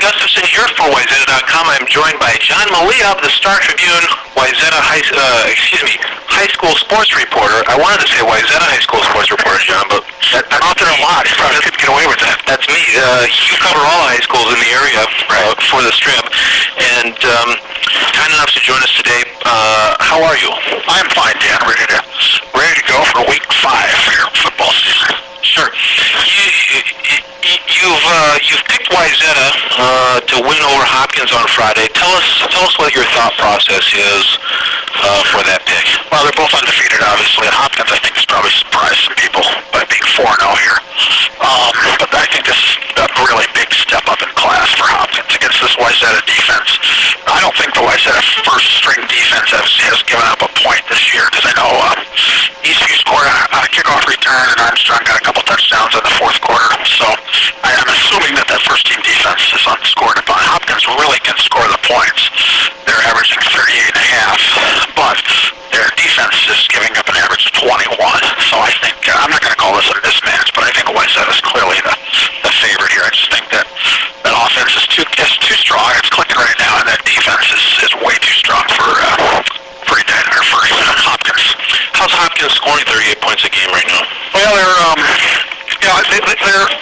Gustafson here for Wayzata.com. I'm joined by John Millea of the Star Tribune, Wayzata high school sports reporter. I wanted to say Wayzata high school sports reporter, John, but I'm out there a lot. You probably couldn't get away with that. That's me. You cover all high schools in the area for the Strip, and kind enough to join us today. How are you? I'm fine, Dan. Ready to go for week 5 for your football season. Sure. You've picked Wayzata to win over Hopkins on Friday. Tell us what your thought process is for that pick. Well, they're both undefeated, obviously, and Hopkins, I think, has probably surprised some people by being 4-0 here. But I think this is a really big step up in class for Hopkins against this Wayzata defense. I don't think the Wayzata first-string defense has given up a point this year, because I know Eastview scored on a kickoff return, and Armstrong got a couple touchdowns in the fourth quarter. So I'm assuming that first-team defense is unscored upon. Hopkins really can score the points. They're averaging 38.5, but their defense is giving up an average of 21. So I think, I'm not going to call this a mismatch, but I think Wayzata is clearly the favorite here. I just think that offense is too strong. It's clicking right now, and that defense is way too strong for Hopkins. How's Hopkins scoring 38 points a game right now? Well, their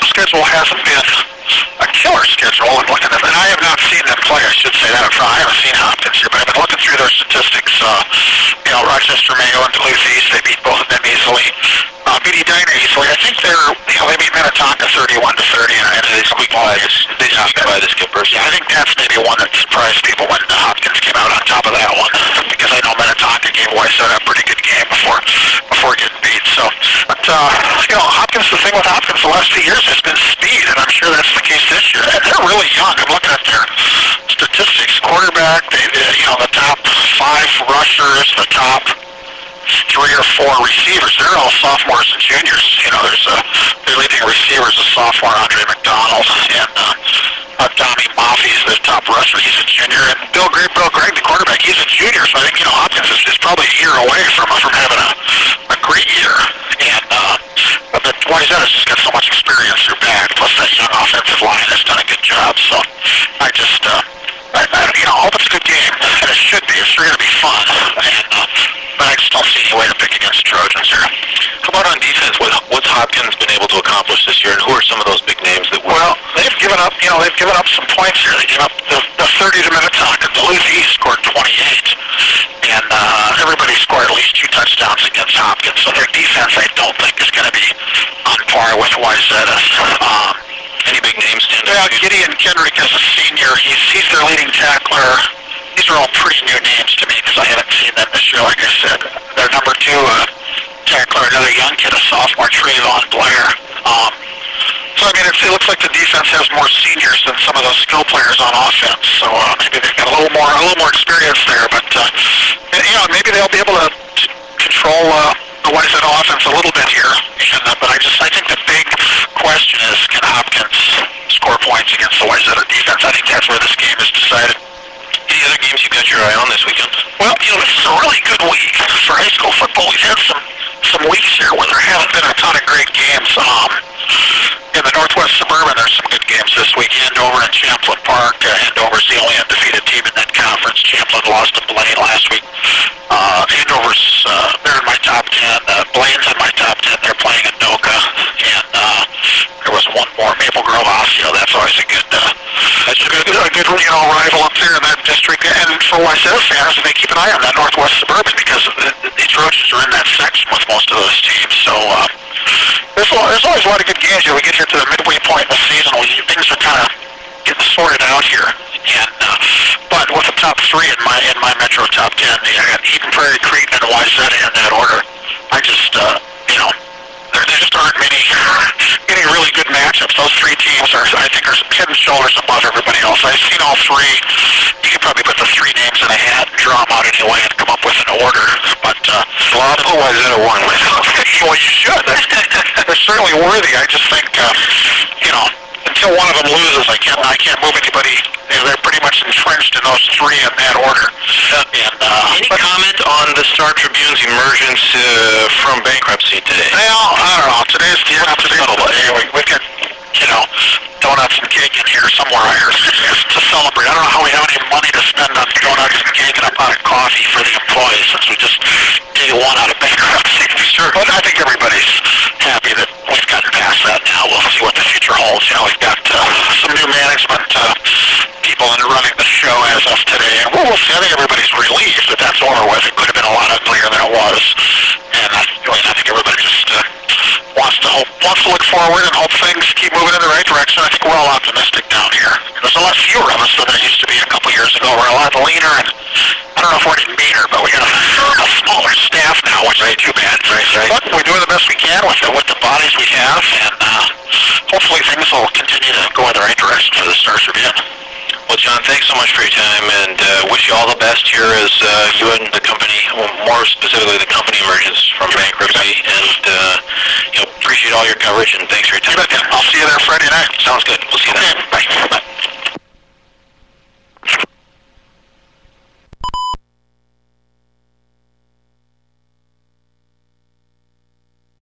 schedule hasn't been a killer schedule. I'm looking at it, and I have not seen them play. I should say that up front. I haven't seen Hopkins here, but I've been looking through their statistics. Rochester, Mayo, and Duluth East, they beat both of them easily. Beat Edina easily. I think they beat Minnetonka 31-30, and they squeaked by the Skippers. Yeah, I think that's maybe one that surprised people when Hopkins came out on top of that one, because I know Minnetonka gave Wayzata a pretty good game before getting beat. So, but Hopkins, the thing with Hopkins the last few years has been speed, and I'm sure that's the case this year. And they're really young. I'm looking at their statistics. Quarterback, the top 5 rushers, the top 3 or 4 receivers. They're all sophomores and juniors. Their leading receiver is a sophomore, Andre McDonald, and Tommy Maffey is the top rusher. He's a junior, and Bill Gregg, the quarterback, he's a junior. So I think Hopkins is probably a year away from having a great year. And but Wayzata's just got so much experience through back. Plus that young offensive line has done a good job. So I just I hope it's a good game, and it should be. It's sure going to be fun. But I just don't see any way to pick against Trojans here. How about on defense? What's Hopkins been able to accomplish this year, and who are some of those big names that were? Well, they've given up some points here. They gave up the 30 to Minnetonka. Duluth East scored 28, and everybody scored at least 2 touchdowns against Hopkins. So their defense, I don't think, is going to be on par with Wayzata's. Any big names stand out? Yeah, Gideon Kendrick is a senior. He's their leading tackler. These are all pretty new names to me because I haven't seen them this year. Like I said, their number 2 tackler, another young kid, a sophomore, Trayvon Blair. So I mean, it looks like the defense has more seniors than some of those skill players on offense. So maybe they've got a little more experience there. But maybe they'll be able to control the Wayzata offense a little bit here. But I think the big question is, can Hopkins score points against the Wayzata defense? I think that's where this game is decided. Any other games you got your eye on this weekend? Well, this is a really good week for high school football. We've had some weeks here where there haven't been a ton of great games. In the Northwest Suburban, there's some good games this week. Andover and Champlin Park. Andover's the only undefeated team in that conference. Champlin lost to Blaine last week. Andover's they're in my top 10. Blaine's in my top 10. They're playing Anoka, and there was one more, Maple Grove Osseo. That's always a good rival up there in that district. And for Wayzata fans, they keep an eye on that Northwest Suburban because the Trojans are in that section with most of those teams. So there's always a lot of good games here. We get here to the midway point in the season where things are kind of getting sorted out here. And but with the top 3 in my Metro top 10, I got Eden Prairie, Cretin, and Wayzata in that order. I just there just aren't many really good matchups. Those 3 teams are head and shoulders above everybody else. I've seen all 3. You could probably put the 3 names in a hat and draw them out anyway and come up with an order. But Wayzata won. Well, you should. They're certainly worthy. I just think until one of them loses, I can't move anybody. They're pretty much entrenched in those 3 in that order. Any comment on the Star Tribune's emergence from bankruptcy today? Well, I don't know. Today's the day. We've got donuts and cake in here somewhere. I heard. celebrate. I don't know how we have any money to spend on donuts and cake and a pot of coffee for the employees since we just day one out of bankruptcy. Sure. But I think everybody's happy that we've gotten past that now. We'll see what the future holds. You know, we've got some new management people in running the show as of today. And we'll see. I think everybody's relieved that that's over with. It could have been a lot uglier than it was. And I think everybody just wants to look forward and hope things keep moving in the right direction. I think we're all optimistic down here. There's a lot fewer of us than there used to be a couple years ago. We're a lot leaner, and I don't know if we're any meaner, but we got a smaller staff now, which ain't too bad. Right. But we're doing the best we can with the bodies we have, and hopefully things will continue to go in the right direction for the Star Tribune. Well, John, thanks so much for your time, and wish you all the best here as you and the company, well, more specifically the company, emerges from bankruptcy. And appreciate all your coverage, and thanks for your time. I'll see you there Friday night. Sounds good. We'll see you then. Bye.